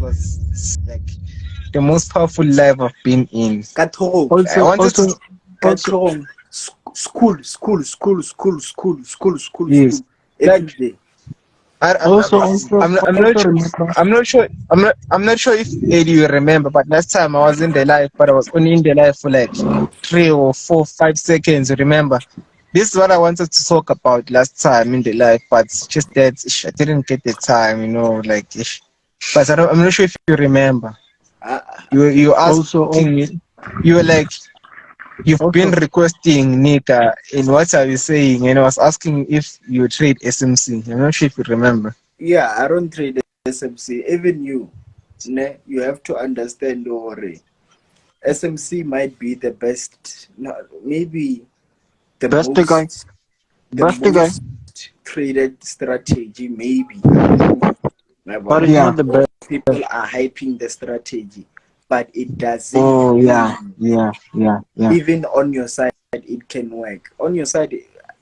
was like the most powerful live I've been in. Kathorong. I wanted to. Kathorong. School. Yes. Every Like day. I'm not sure. I'm not sure if Eddie you remember, but last time I was in the live, but I was only in the live for like 3 or 4, 5 seconds. Remember? This is what I wanted to talk about last time in the live, but just that I didn't get the time, like. But I'm not sure if you remember. Uh, You asking me. You were like, you've been requesting Nika, and what are you saying? And I was asking if you trade SMC. I'm not sure if you remember. yeah, I don't trade SMC. Even you, you have to understand, don't worry. SMC might be the best, no, maybe the most traded strategy, maybe. But it's not the best. People are hyping the strategy, but it doesn't. Oh yeah. Even on your side, it can work. On your side,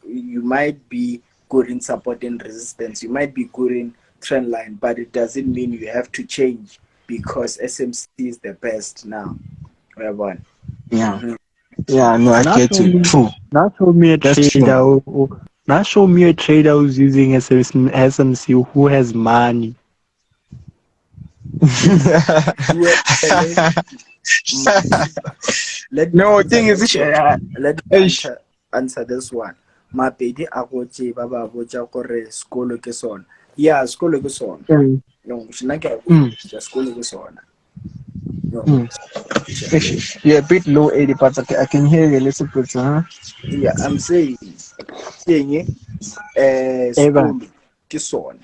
you might be good in support and resistance. You might be good in trend line, but it doesn't mean you have to change because SMC is the best now. Everyone. Yeah. Mhm. Yeah, no, I get you. True. Now show me a That's true. trader. Now show me a trader who's using SMC who has money. Let No, thing is, let me answer this one. Mapedi a go tse ba ba botsa gore sekolo ke sona. Yeah, sekolo ke sona. No, shina ke sekolo ke sona. No. You're a bit low, Eddie, but I can hear you a little bit, huh? Yeah, I'm saying Evan. sekolo ke sona.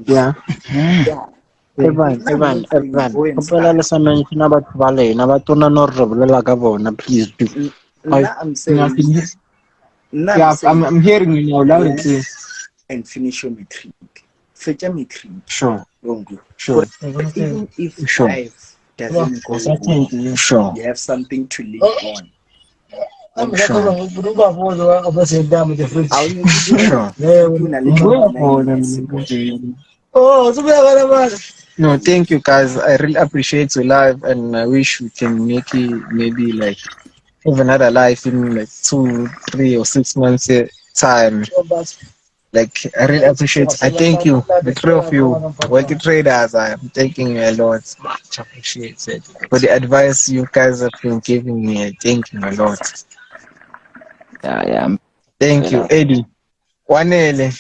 Yeah. Yeah. Evan. Kopela le sa mention batho ba lena ba tona no re bolela ka bona, please do. I'm saying I'm hearing you now loud and clear. And finish your matric. Fetch matric. Sure. Sure. Even if life doesn't go well, sure, you have something to live on. No, thank you guys. I really appreciate your live, and I wish we can make it maybe like have another life in like 2, 3, or 6 months time. Like I really appreciate. I thank you, the three of you, wealthy traders. I am thanking you a lot. Much appreciate it for the advice you guys have been giving me. I thank you a lot. Yeah. Thank you, Eddie. Wanele,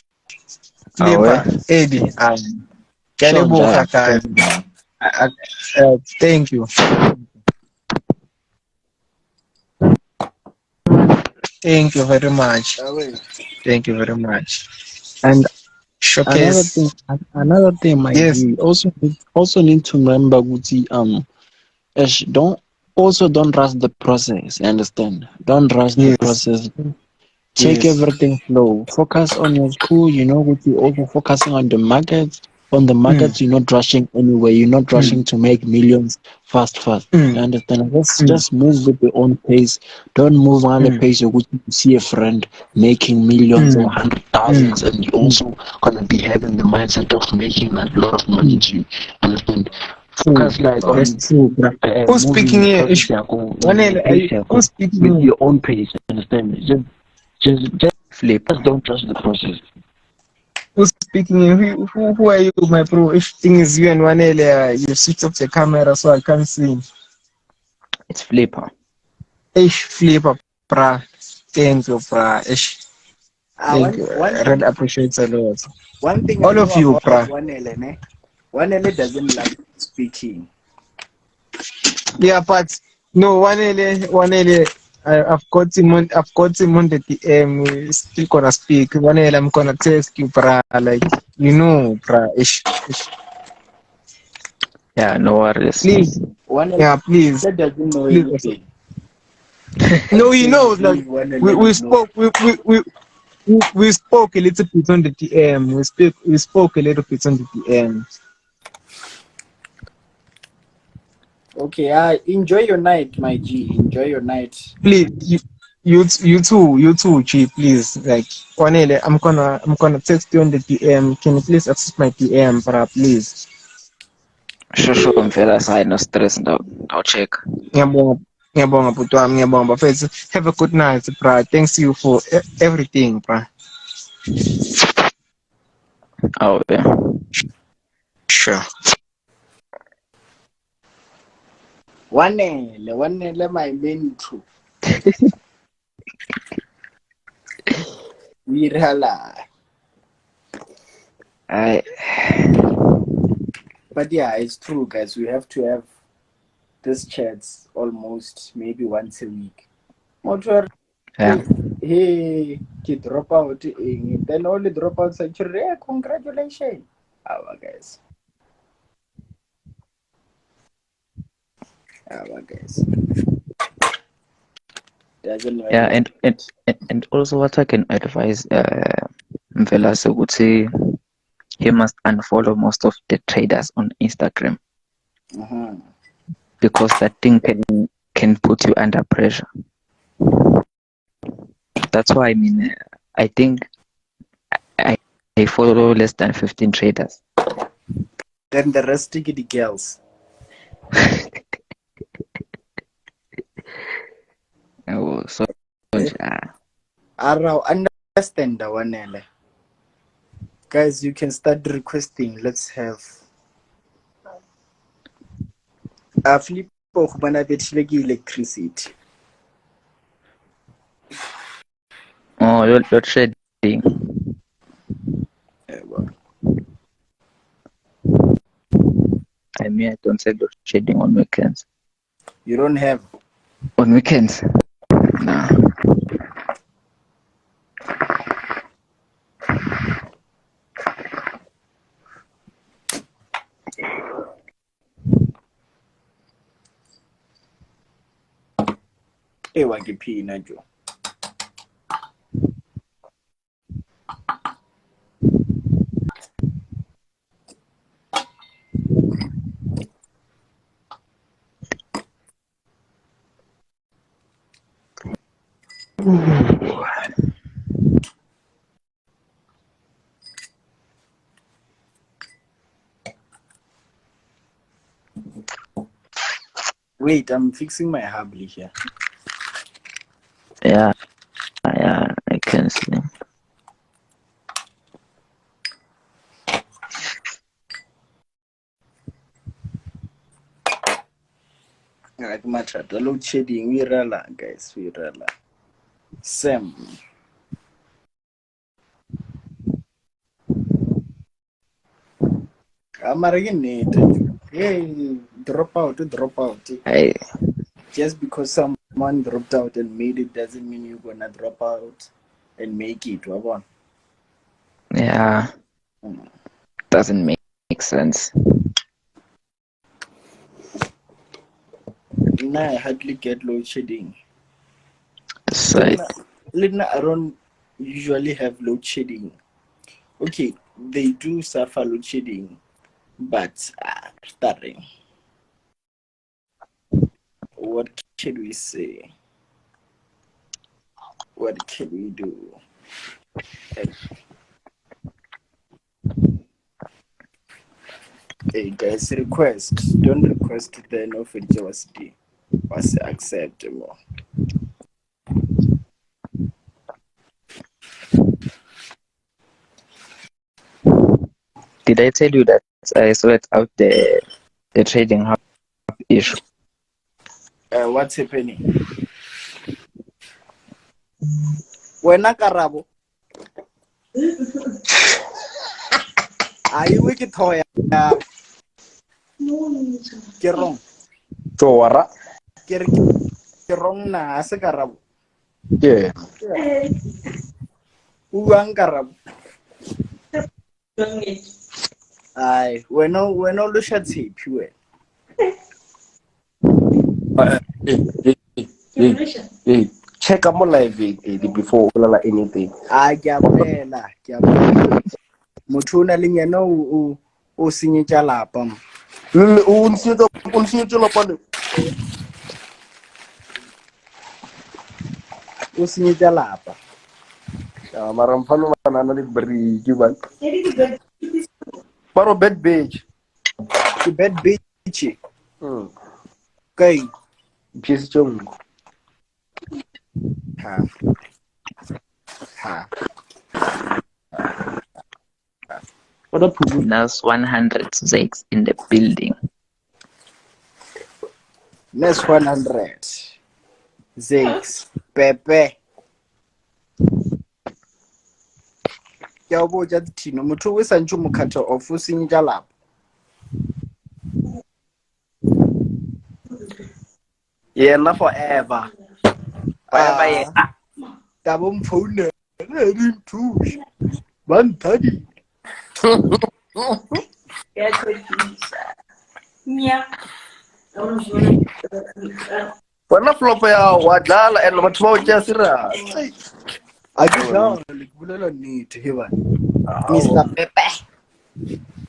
Flipper, Eddie. Guys. Thank you. Thank you very much. Thank you very much. And showcase. Another thing, my G. Also need to remember, Guti, don't rush the process. You understand? Don't rush the process. Take everything slow. Focus on your school. Guti, also focusing on the markets. On the markets, you're not rushing anywhere. You're not rushing to make millions fast. You understand? Just move with your own pace. Don't move on the pace of which you see a friend making millions or 100,000s, and you also gonna be having the mindset of making a lot of money too. Understand? Focus like on Who's speaking here? Who's speaking with your own pace. Understand? Just flip. Just don't trust the process. Who's speaking? Who are you, my bro? If thing is you and Wanele, you switch off the camera so I can't see. It's Flipper. Flipper, bra. Thank you, bra. Thank you. I really appreciate it a lot. One thing all of you, bra. Wanele doesn't like speaking. Yeah, but no, Wanele. I've got him on the DM. We're still gonna speak. I'm gonna text you, bra. Like bra. Yeah, no worries. Please. Please. That doesn't know please. Anything. No, he knows. Like we spoke. We spoke a little bit on the DM. We spoke a little bit on the DM. Okay, enjoy your night, my G. Enjoy your night. Please, you too, G. Please, like Wanele, I'm gonna text you on the DM. Can you please access my DM, please? Shosho mfela sayi no stress I'll check. Ngiyabonga, ngiyabonga bhuti wami, ngiyabonga bafethu. Have a good night, bra. Thanks you for everything, bra. Oh yeah. Sure. Wanele my mentor. We realize. I But yeah, it's true, guys. We have to have these chats almost maybe once a week. Motor, yeah. hey, kid drop out, then only drop out actually. Yeah, congratulations, our guys, our guys. Doesn't Yeah, matter. and also what I can advise Mvela Soguti, he must unfollow most of the traders on Instagram Uh-huh. because that thing can put you under pressure. That's why I think I, I follow less than 15 traders. Then the rest take the girls. Oh, so I understand the one. Guys, you can start requesting. Let's have a flip of manabet electricity. oh, load shedding. Yeah, well, I don't say load shedding on weekends. you don't have. On weekends, nah. Ewa kipina jo. Wait, I'm fixing my hubly here. Yeah, I can see. Like matter, the load shedding, we rela, guys, we rela. Sam. I'm again hey, drop out, drop out. I Just because someone dropped out and made it doesn't mean you're gonna drop out and make it. Wabon. yeah, doesn't make sense. Nah, I hardly get load shedding. So Lina, I don't usually have load shedding. Okay, they do suffer load shedding, but starting. What can we say? What can we do? Hey guys, request. Don't request then of it was acceptable. did I tell you that I sort out the trading hub issue? What's happening? Wena karabo. Are you wicked toy? Kerong. Tora. Kerong na asa karabo. Yeah. Uang karabo. Ay, bueno lo shatsi pure. Hey, check out my live before anything. Ke a bolela. Motho o na le yena o senyetsa lapa. O nsietse lapane. O senyetsa lapa. Mara mfano manana le briki man. Paro bad bitch. bad bitch. Okay. Piece Jung. Ha. What up, Pugu? That's 106 in the building. Next 100. Six. Pepe. Ya bo ja Tino motho we sa ntse mokhatho of o senja lapho. Yeah, forever. Forever, yeah. Ta bo mphone. Re thush. Banthadi. Wena flop ya wadlala and batho ba o tšea serious. A ke jalo le bulela nnete he bana. Mr. Pepe.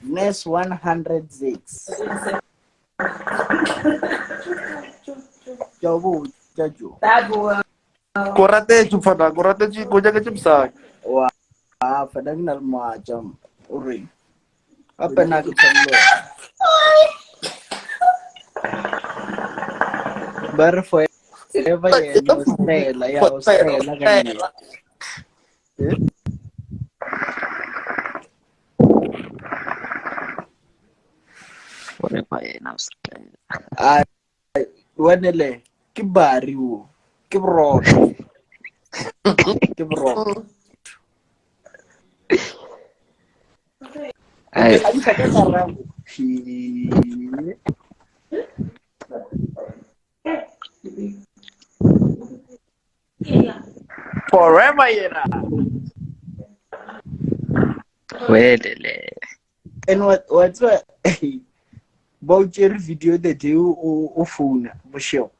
Next 106. Ya bo ja jo. Ko ratetse fana, ko ratetse ko ja ke tsebisa. Wa fada ke na le moaja o re. Apa na ke tshwanelo. Bar forever yena o stela ya o stela kanye. Forever enough. A wanele ke bari o. Ke broto. Ke broto. Hey, A di ka karabo. Forever, yeah. well, And what's what voucher video the day o phone bo show.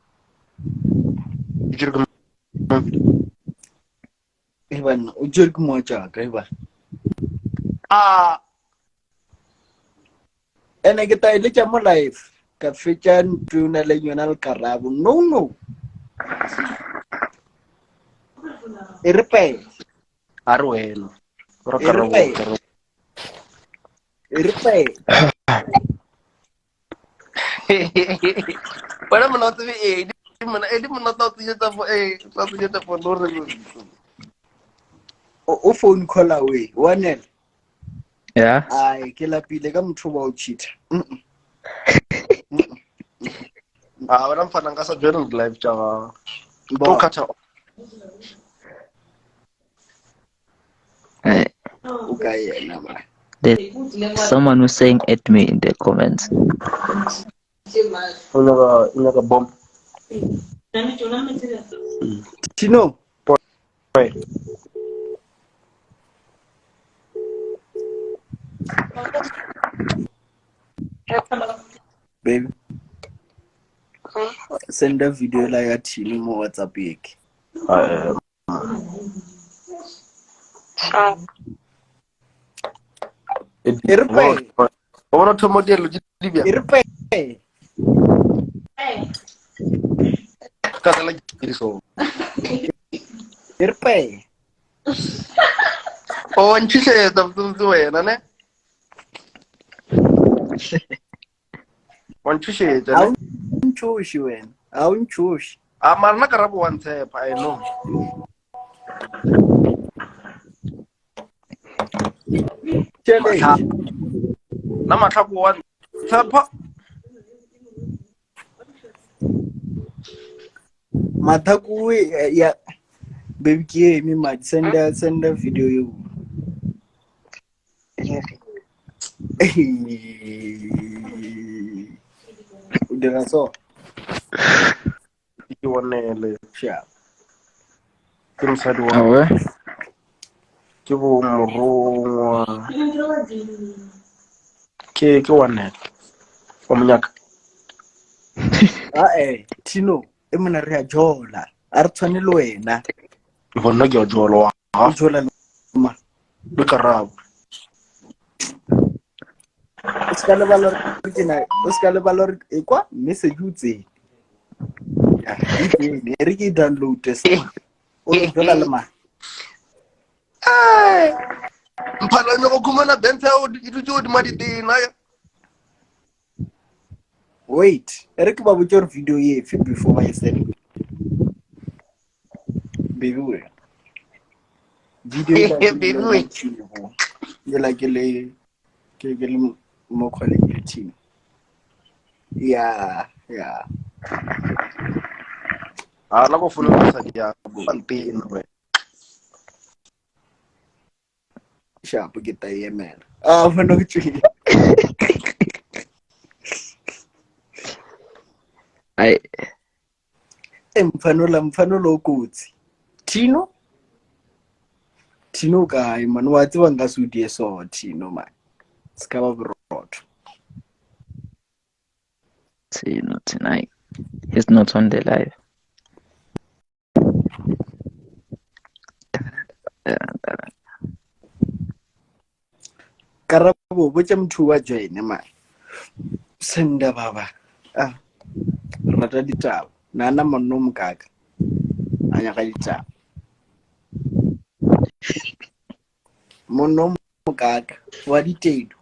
Even o jerk mo jaaka eba. Ene ke ta ile tša mo live ka fetša ntuna le yona le karabo no e re pe A re wena. Ra e re karabo. pe e re pe Wena mona o tsebe di mona tsa o tsenyetsa fo tsa tsenyetsa fo no re. o phone call away wanela yeah. ai ke lapile ka motho ba o cheat Wena mfana nka sa join live tja. Ba- To khatha. Hey, o ka yena ba there's someone who's saying at me in the comments. Unaga bomb. Tino Right. baby send a video la ya Tino mo WhatsApp yake e re pe Bona thomo di lo di bia. e re pe Ka tsela ke so. e re pe O ntshise ta mtu wena ne. Ntshise ta a ne. o ntshoshi wena a o ntshoshi Mara na karabo one tap I know. challenge Na matlhako one tap. mathaku ya baby ke me mad send a video yo o dira so Ke wonele. sharp Ke mosadi wa. Oh, Ke bo morongwa. Ke wonele. O monyaka. Tino e mona re a jola a re tshwane le wena Bona ke a jolo wa. o jola ma Be karabo. o ska le balor ke na o ska le balor e kwa message o tsene e tsene re ke download test o re jola le ma Mphala nyo ko khumana dance o di di di madi tina. Wait, Eric ba botsa video ye before I send baby we. Video ila Baby, ke mo chibo. Ila ke le mo calling your team. Yeah. la go follow sa dia campaign we. Sharp get that man. Oh, for no tree. I Mfano kutsi. Tino guy man wa tseba nka se die so Tino man. Ska ba borotho. see not tonight. He's not on the live. Karabo botsa motho wa join man. Senda baba. Rata ditaba. Nana monno mokaka. Anya ka ditaba. Monno mokaka wa ditedu.